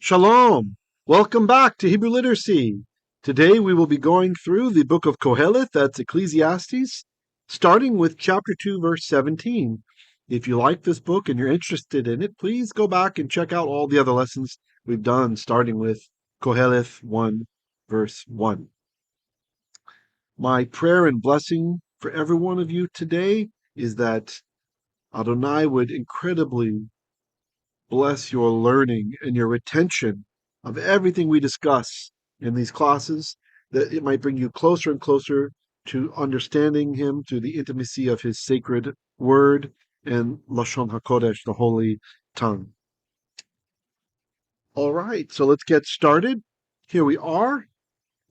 Shalom! Welcome back to Hebrew Literacy. Today we will be going through the book of Qoheleth, that's Ecclesiastes, starting with chapter 2, verse 17. If you like this book and you're interested in it, please go back and check out all the other lessons we've done, starting with Qoheleth 1, verse 1. My prayer and blessing for every one of you today is that Adonai would incredibly bless your learning and your retention of everything we discuss in these classes, that it might bring you closer and closer to understanding Him through the intimacy of His sacred word and Lashon HaKodesh, the holy tongue. All right, so let's get started. Here we are.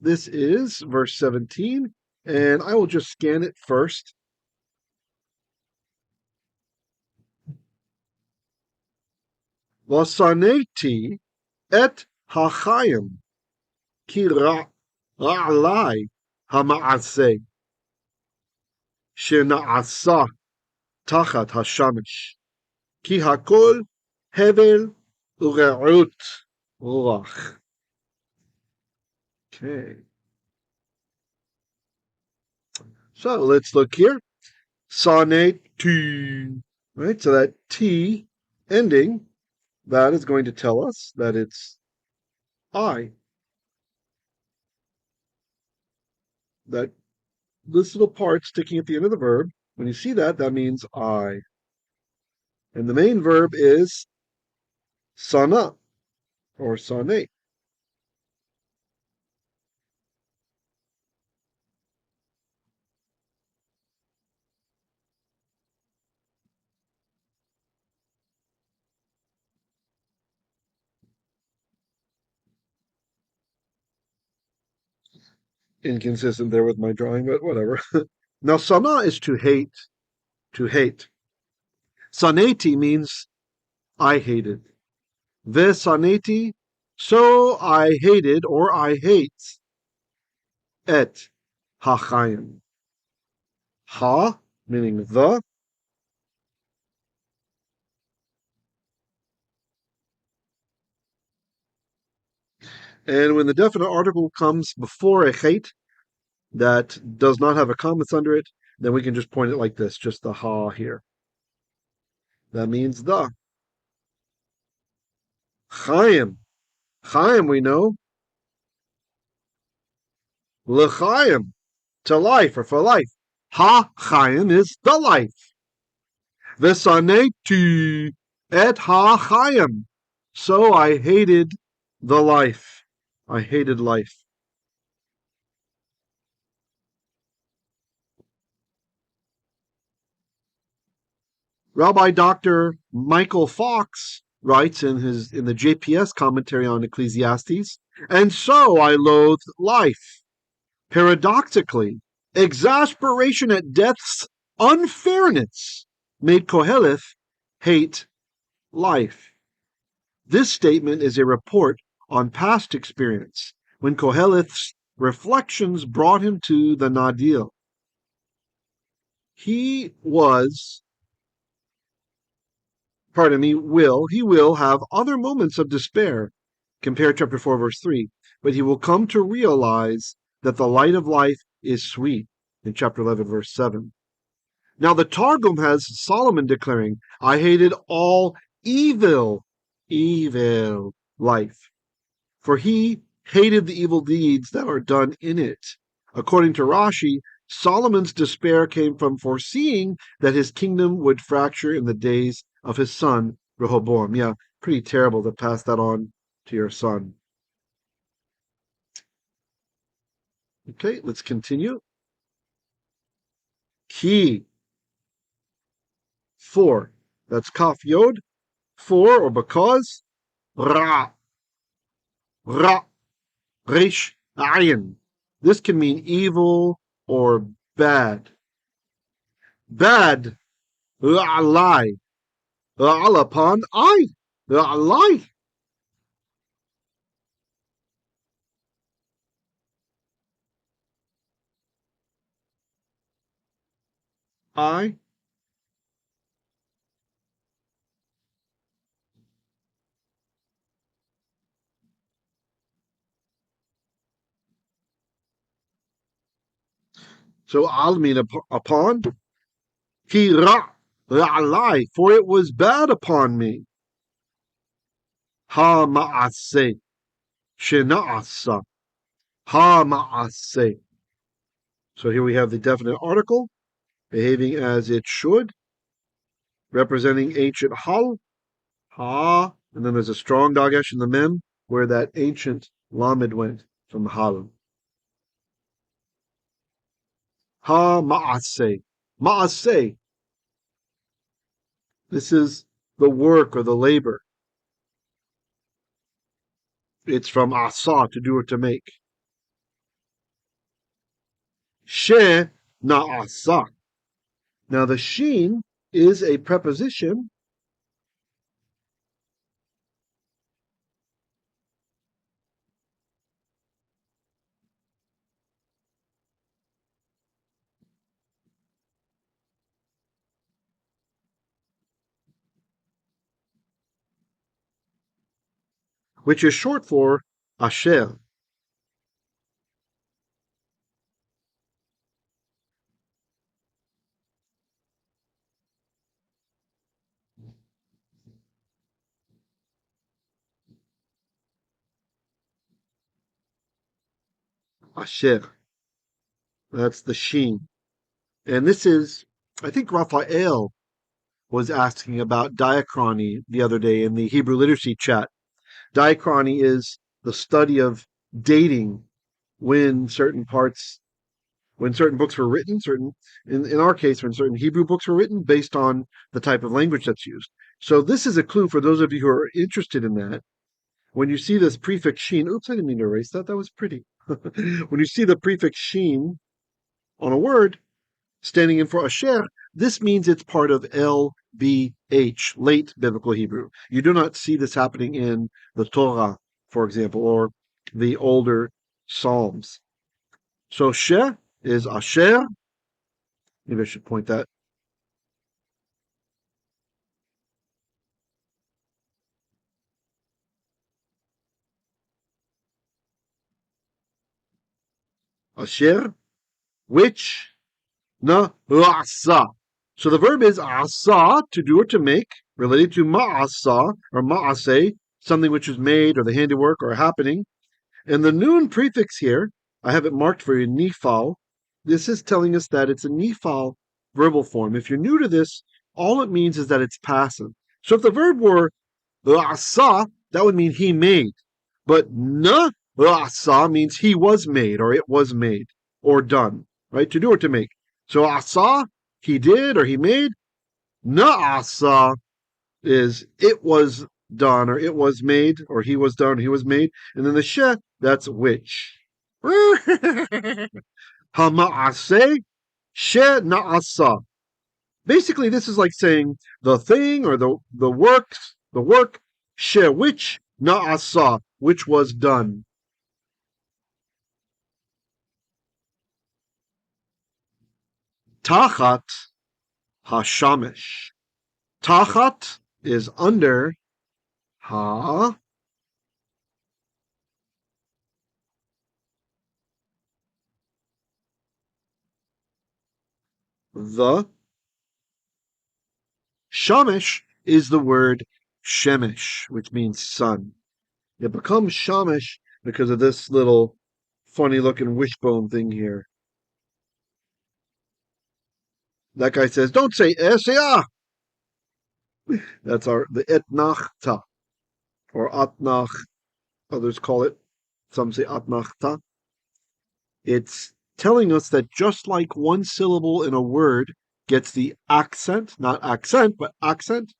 This is verse 17, and I will just scan it first. ושנאתי את החיים כי alai המעשה שנעשה tachat hashamesh כי hakol hevel ורעות ruach. Okay. So let's look here. Soneti. Right, so that T ending, that is going to tell us that it's I. That this little part sticking at the end of the verb, when you see that, that means I. And the main verb is sana or sane. Inconsistent there with my drawing, but whatever. Now, sana is to hate, to hate. Saneti means I hated. Vesaneti, so I hated or I hate. Et hachayim. Ha, meaning the. And when the definite article comes before a hate that does not have a commas under it, then we can just point it like this, just the ha here. That means the. Chaim. Chaim, we know. L'chaim, to life or for life. Ha-chaim is the life. V'saneti et ha-chaim. So I hated the life. I hated life. Rabbi Dr. Michael Fox writes in the JPS commentary on Ecclesiastes, and so I loathed life. Paradoxically, exasperation at death's unfairness made Qoheleth hate life. This statement is a report on past experience, when Qoheleth's reflections brought him to the Nadil. He will have other moments of despair, compare chapter 4, verse 3, but he will come to realize that the light of life is sweet, in chapter 11, verse 7. Now the Targum has Solomon declaring, I hated all evil life, for he hated the evil deeds that are done in it. According to Rashi, Solomon's despair came from foreseeing that his kingdom would fracture in the days of his son, Rehoboam. Yeah, pretty terrible to pass that on to your son. Okay, let's continue. Ki, for. That's kaf yod, for or because. Ra, resh, ayin. This can mean evil or bad. Bad, alai. Upon I, alai. I. So al mean upon. Ki alai, for it was bad upon me. Hamaasah, shenaasah, hamaasah. So here we have the definite article, behaving as it should, representing ancient hal, ha, and then there's a strong dagesh in the mem, where that ancient lamed went from hal. Hamaasah, maaseh. This is the work or the labor. It's from asa, to do or to make. Shenaasah. Now the sheen is a preposition which is short for asher. Asher. That's the sheen. And this is, I think Raphael was asking about diachrony the other day in the Hebrew literacy chat. Diachrony is the study of dating when certain parts, when certain books were written, in our case, when certain Hebrew books were written based on the type of language that's used. So this is a clue for those of you who are interested in that. When you see this prefix sheen, oops, I didn't mean to erase that. That was pretty. When you see the prefix sheen on a word standing in for asher, this means it's part of LBH, late biblical Hebrew. You do not see this happening in the Torah, for example, or the older Psalms. So she is asher. Maybe I should point that. Asher, which rasa. So the verb is asa, to do or to make, related to ma'asa or ma'ase, something which is made or the handiwork or happening. And the noon prefix here, I have it marked for you, nifal. This is telling us that it's a nifal verbal form. If you're new to this, all it means is that it's passive. So if the verb were asa, that would mean he made. But na asa means he was made or it was made or done, right? To do or to make. So asa, he did or he made. Na asa is it was done or it was made or he was done or he was made. And then the she, that's which. Hamaaseh shenaasah. Basically, this is like saying the thing or the work she, which naasah, which was done. Tachat hashamesh. Tachat is under ha. The shamesh is the word shemesh, which means sun. It becomes shamesh because of this little funny looking wishbone thing here. That guy says, don't say say ah. That's the etnachta or atnach. Others call it. Some say atnachta. It's telling us that just like one syllable in a word gets the accent, not accent, but accent,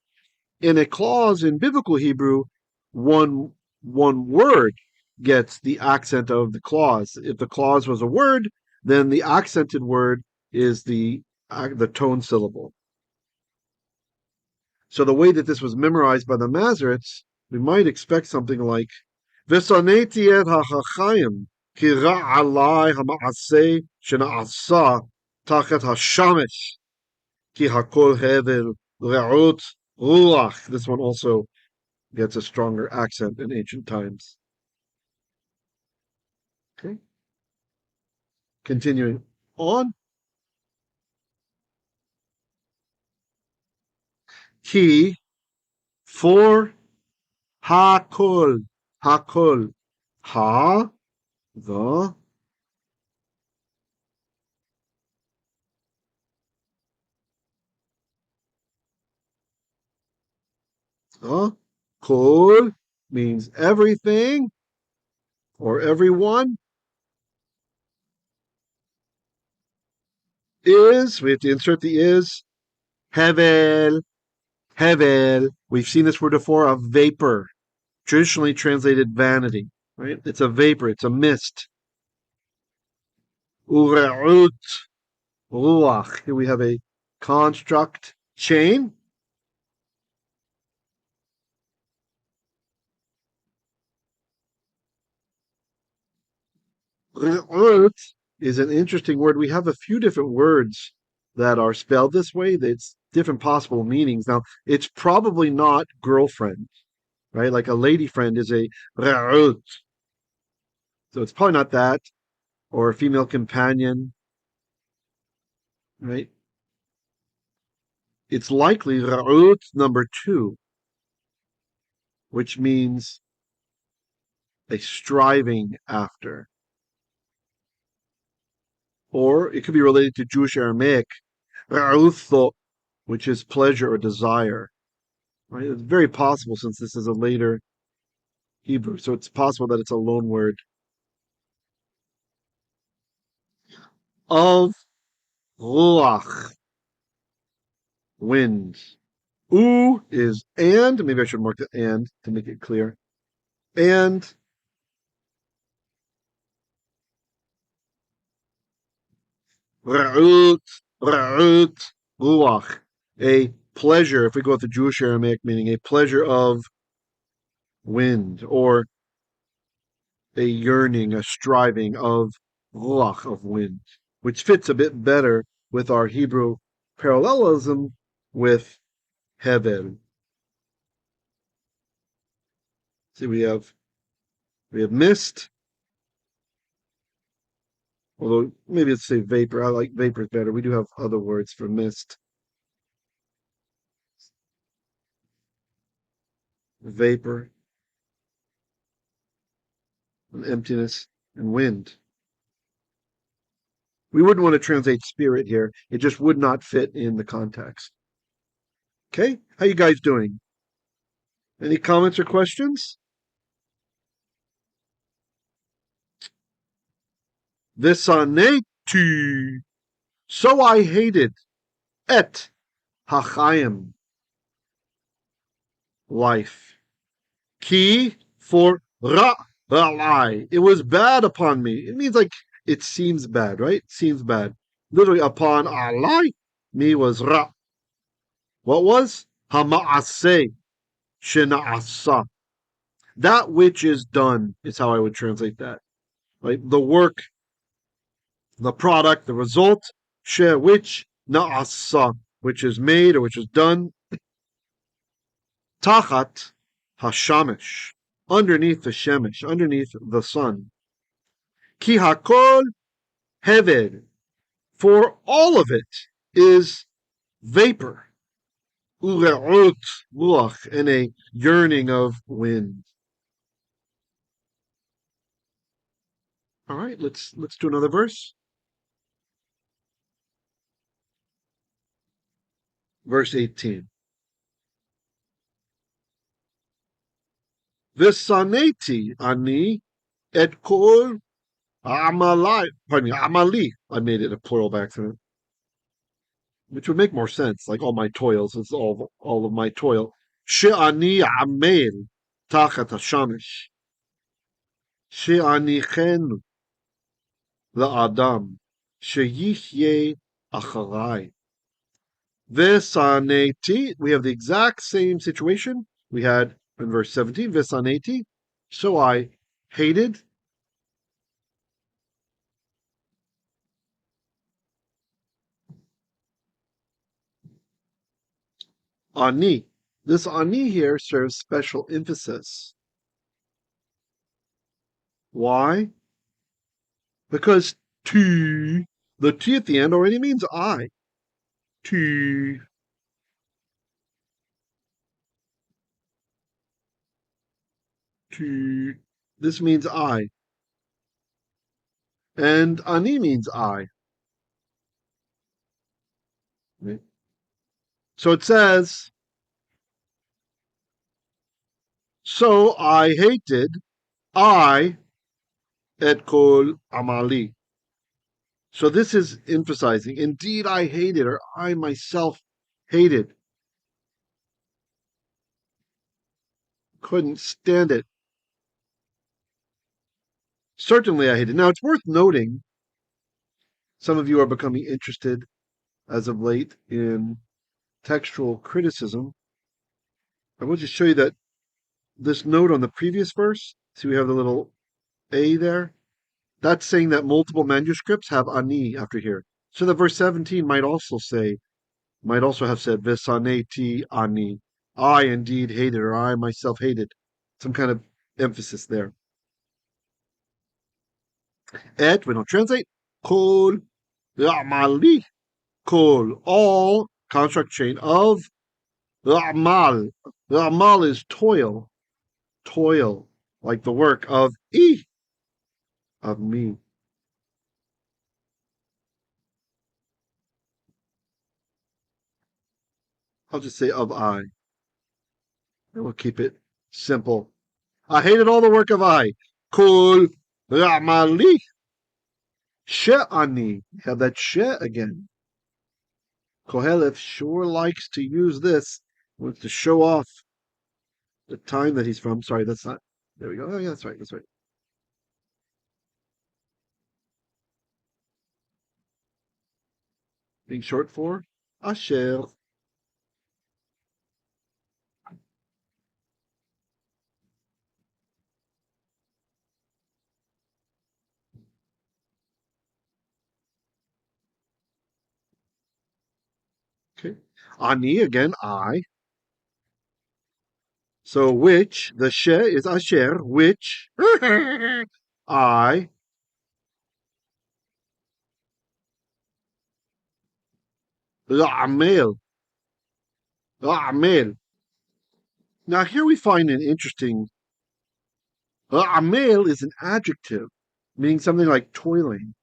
in a clause in biblical Hebrew, one word gets the accent of the clause. If the clause was a word, then the accented word is the tone syllable. So the way that this was memorized by the Masoretes, we might expect something like ושנאתי את החיים כי רע alai המעשה שנעשה tachat hashamesh כי hakol hevel ורעות ruach. This one also gets a stronger accent in ancient times. Okay. Continuing on. Ki for hakol. Hakol. Ha, the. Kol means everything or everyone. Is, we have to insert the is. Hevel. Hevel. We've seen this word before, a vapor. Traditionally translated vanity, right? It's a vapor, it's a mist. Ure'ut. Ruach. Here we have a construct chain. Urt is an interesting word. We have a few different words that are spelled this way. It's different possible meanings. Now, it's probably not girlfriend, right? Like a lady friend is a urt. So it's probably not that, or a female companion, right? It's likely urt number 2, which means a striving after. Or it could be related to Jewish Aramaic, ra'utho, which is pleasure or desire. Right? It's very possible since this is a later Hebrew, so it's possible that it's a loan word. Of ruach, wind. U is and, maybe I should mark the and to make it clear. And ra'ut, ra'ut, ruach, a pleasure, if we go with the Jewish Aramaic meaning, a pleasure of wind, or a yearning, a striving of ruach, of wind, which fits a bit better with our Hebrew parallelism with hevel. See, we have mist, although maybe it's say vapor. I like vapor better. We do have other words for mist. Vapor, and emptiness, and wind. We wouldn't want to translate spirit here. It just would not fit in the context. Okay, how you guys doing? Any comments or questions? ושנאתי, so I hated et החיים, life. Ki for alai, it was bad upon me. It means like it seems bad, right? It seems bad. Literally upon alai, me was ra. What was? Hamaasah, shenaasah. That which is done is how I would translate that. Right? The work, the product, the result, she which naasa, which is made or which is done. Tachat hashamesh, underneath the shemesh, underneath the sun. Ki hakol hevel, for all of it is vapor. Ur'ut, ruach, and a yearning of wind. All right, let's do another verse. Verse 18. ושנאתי ani et kol amalai. Pardon me, amali. I made it a plural by accident, which would make more sense. Like all my toils, it's all of my toil. שאני ameil tachat hashamesh. shenaasah לאדם שיחיה אחריי. ושנאתי, we have the exact same situation we had in verse 17. ושנאתי, so I hated. Ani. This ani here serves special emphasis. Why? Because tu, the t at the end already means I. Tu. This means I. And ani means I. Right? So it says, so I hated, I et kol amali. So this is emphasizing, indeed I hated, or I myself hated. Couldn't stand it. Certainly I hated. Now it's worth noting, some of you are becoming interested as of late in textual criticism. I will just show you that this note on the previous verse, see we have the little A there? That's saying that multiple manuscripts have ani after here. So the verse 17 might also have said ושנאתי ani. I indeed hated, or I myself hated. Some kind of emphasis there. Et, we don't translate. Kol amali. Kol, all construct chain of amal. Amal is toil. Toil, like the work of of me. I'll just say of I. And we'll keep it simple. I hated all the work of I. Kol amali. She'ani. Have that she again. Qoheleth sure likes to use this to show off the time that he's from. Sorry, that's not. There we go. Oh, yeah, that's right. That's right. Being short for Asher. Okay. Ani, again, I. So which, the she is Asher, which I ameil. Ameil. Now here we find an interesting ameil is an adjective, meaning something like toiling.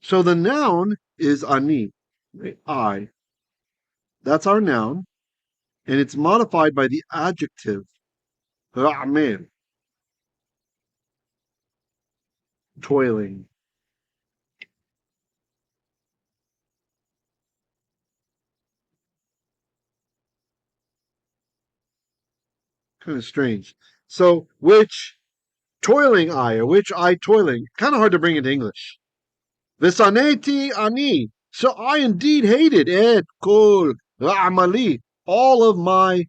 So the noun is ani, I. That's our noun, and it's modified by the adjective ameil, toiling. Kind of strange. So which toiling I, or which I toiling, kind of hard to bring into English. ושנאתי ani. So I indeed hated et kol amali, all of my.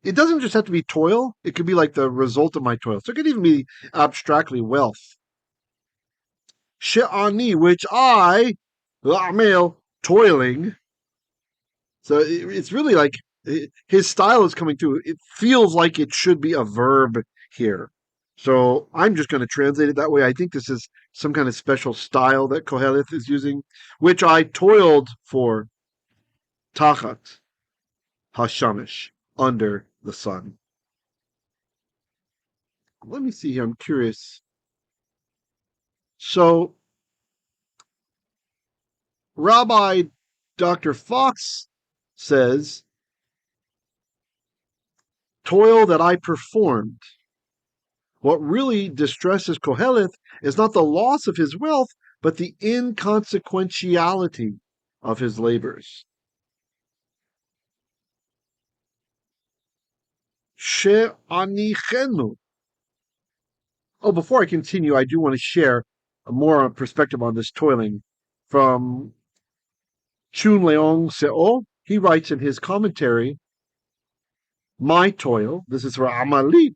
It doesn't just have to be toil. It could be like the result of my toil. So it could even be abstractly wealth. She'ani, which I, ameil, toiling. So it's really like his style is coming through. It feels like it should be a verb here. So I'm just going to translate it that way. I think this is some kind of special style that Qoheleth is using, which I toiled for tachat, hashamesh, under the sun. Let me see here. I'm curious. So Rabbi Dr. Fox says, toil that I performed. What really distresses Qoheleth is not the loss of his wealth, but the inconsequentiality of his labors. She'anichenu. Oh, before I continue, I do want to share a more perspective on this toiling from Chun Leong Seo. He writes in his commentary, my toil, this is for amali.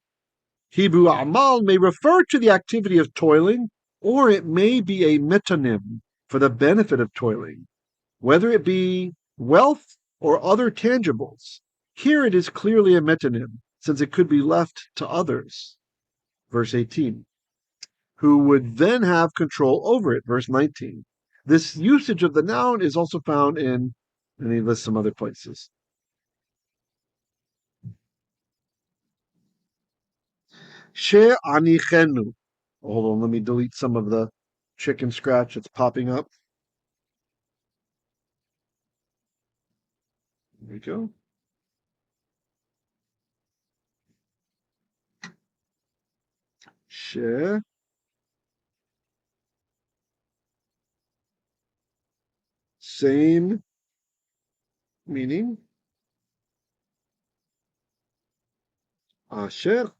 Hebrew amal may refer to the activity of toiling, or it may be a metonym for the benefit of toiling, whether it be wealth or other tangibles. Here it is clearly a metonym, since it could be left to others. Verse 18. Who would then have control over it. Verse 19. This usage of the noun is also found in, and he lists some other places. shenaasah. Hold on, let me delete some of the chicken scratch that's popping up. There we go. She, same meaning. Asher,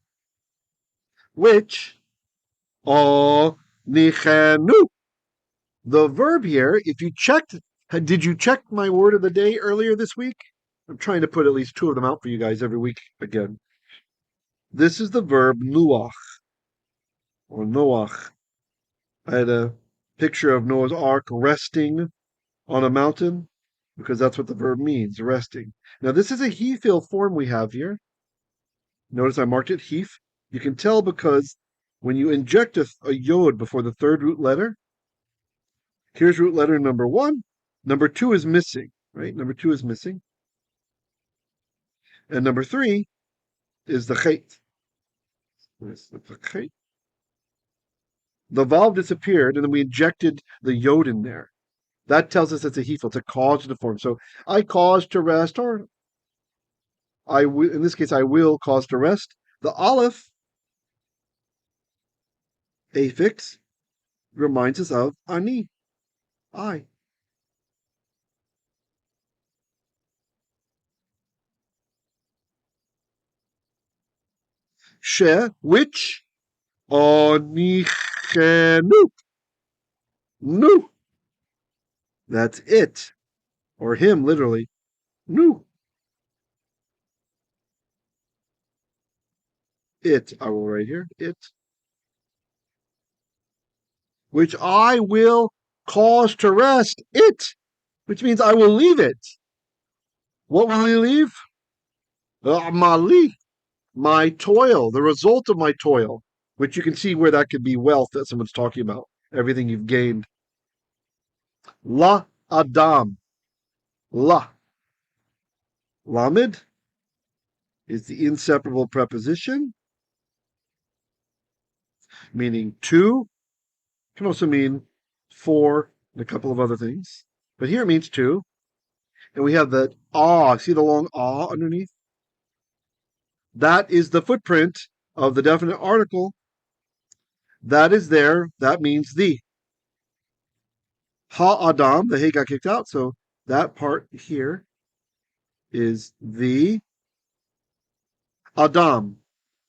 which, nichenu. The verb here, if you checked, did you check my word of the day earlier this week? I'm trying to put at least 2 of them out for you guys every week again. This is the verb nuach, or noach. I had a picture of Noah's Ark resting on a mountain because that's what the verb means, resting. Now, this is a hifil form we have here. Notice I marked it hif. You can tell because when you inject a yod before the third root letter, here's root letter number 1. Number 2 is missing, right? Number 2 is missing. And number 3 is the chet. The vowel disappeared, and then we injected the yod in there. That tells us it's a hifil, it's a cause to the form. So I cause to rest, or I will, in this case, I will cause to rest. The aleph, affix, reminds us of ani, I. She, which, onichenu, nu. That's it, or him, literally. Nu. It, I will write here, it. Which I will cause to rest, it. Which means I will leave it. What will he leave? Amalai, my toil, the result of my toil, which you can see where that could be wealth that someone's talking about, everything you've gained. La Adam, la. Lamed is the inseparable preposition, meaning to, can also mean for, and a couple of other things. But here it means to. And we have the ah, see the long ah underneath? That is the footprint of the definite article. That is there, that means the. Ha Adam, the hay got kicked out, so that part here is the Adam.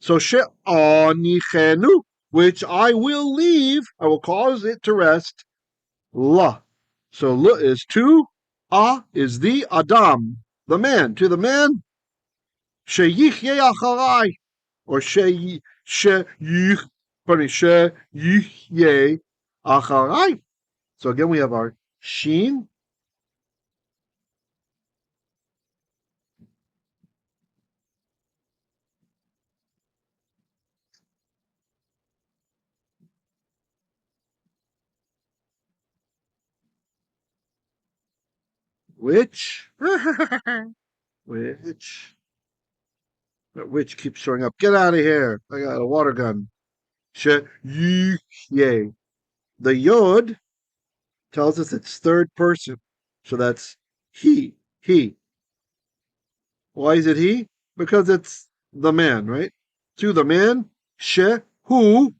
So she'anichenu, which I will leave, I will cause it to rest. La. So la is to, a is the Adam, the man, to the man. Sheyichyeh achalai, or sheyichyeh achalai. So again, we have our sheen. Which, which, which keeps showing up. Get out of here. I got a water gun. Sheyichyeh. The yod tells us it's third person. So that's he. Why is it he? Because it's the man, right? To the man, who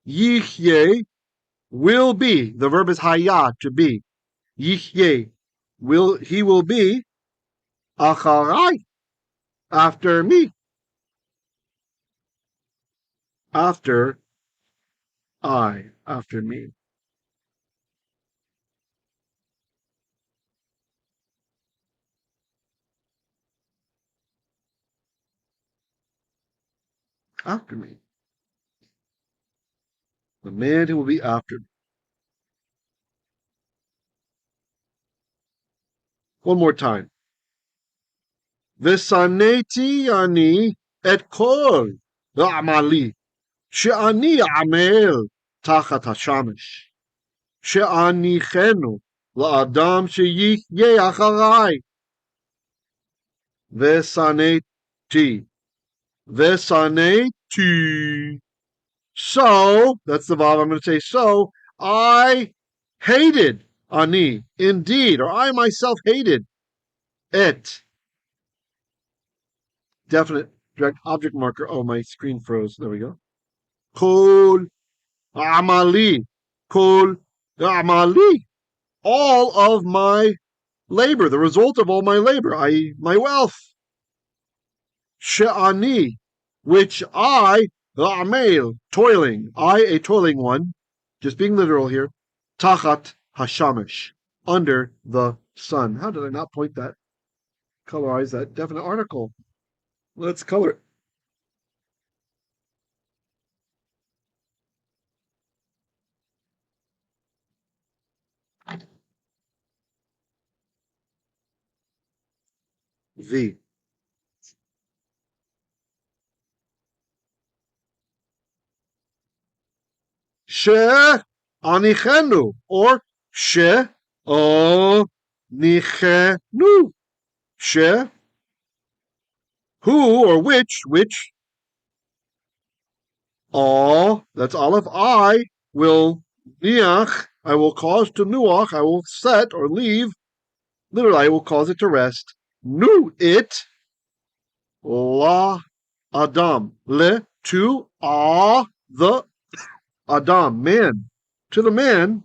yichyeh, will be. The verb is haya, to be. Yichyeh, he will be acharai, after me. After after me. After me. The man who will be after me. One more time. ושנאתי אני את כל העמלי שאני ameil tachat hashamesh shenaasah לאדם שיחיה אחריי ושנאתי ושנאתי. So, that's the vav I'm going to say. So, I hated, ani, indeed, or I myself hated, et, definite direct object marker. Oh, my screen froze. There we go. Kol amali, kol amali. All of my labor, the result of all my labor, i.e., my wealth. שאני, which I, ameil, toiling, I, a toiling one, just being literal here, tachat hashamesh, under the sun. How did I not point that, colorize that definite article? Let's color it. V. shenaasah, or shenaasah. She, who or which, all, that's aleph, I will niach, I will cause to nuach, I will set or leave, literally, I will cause it to rest. Nu, it, la, adam, le, to, the adam, man, to the man,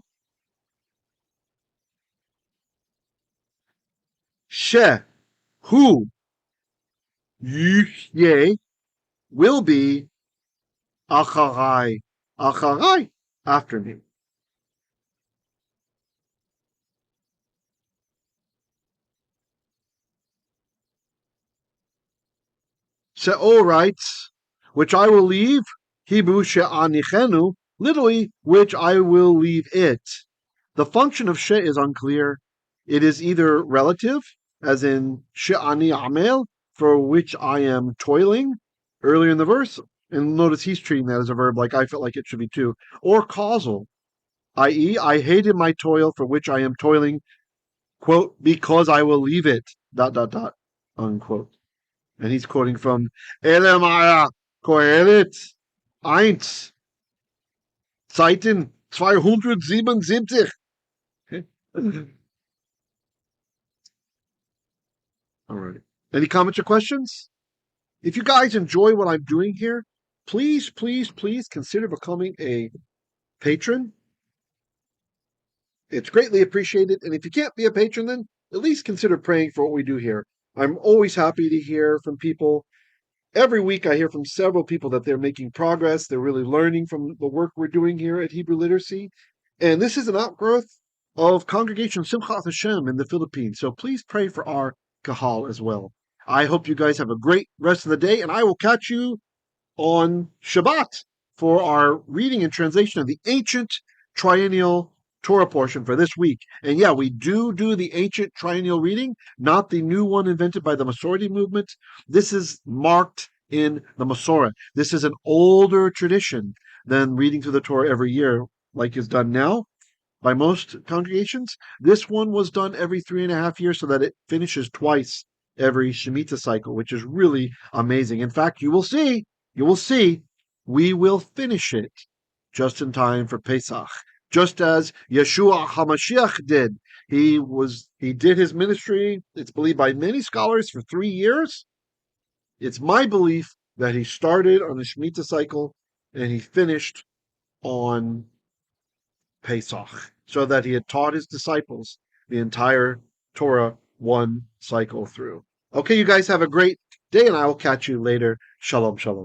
she, who, ye, will be, achalai, achalai, after me. She'o writes, which I will leave, Hebrew she'anichenu, literally, which I will leave it. The function of she is unclear. It is either relative, as in she'ani ameil, for which I am toiling, earlier in the verse, and notice he's treating that as a verb like I felt like it should be too, or causal, i.e., I hated my toil for which I am toiling, quote, because I will leave it, dot, dot, dot, unquote. And he's quoting from Elemaya Qoheleth 1, Seiten 277. Okay. All right. Any comments or questions? If you guys enjoy what I'm doing here, please, please, please consider becoming a patron. It's greatly appreciated. And if you can't be a patron, then at least consider praying for what we do here. I'm always happy to hear from people. Every week I hear from several people that they're making progress. They're really learning from the work we're doing here at Hebrew Literacy. And this is an outgrowth of Congregation Simchat Hashem in the Philippines. So please pray for our Kahal as well. I hope you guys have a great rest of the day, and I will catch you on Shabbat for our reading and translation of the ancient triennial Torah portion for this week. And yeah, we do the ancient triennial reading, not the new one invented by the Masorti movement. This is marked in the Masorah. This is an older tradition than reading through the Torah every year, like is done now by most congregations. This one was done every 3.5 years so that it finishes twice every Shemitah cycle, which is really amazing. In fact, you will see, we will finish it just in time for Pesach. Just as Yeshua HaMashiach did. He did his ministry, it's believed by many scholars, for 3 years. It's my belief that he started on the Shemitah cycle and he finished on Pesach, so that he had taught his disciples the entire Torah one cycle through. Okay, you guys have a great day, and I will catch you later. Shalom, shalom.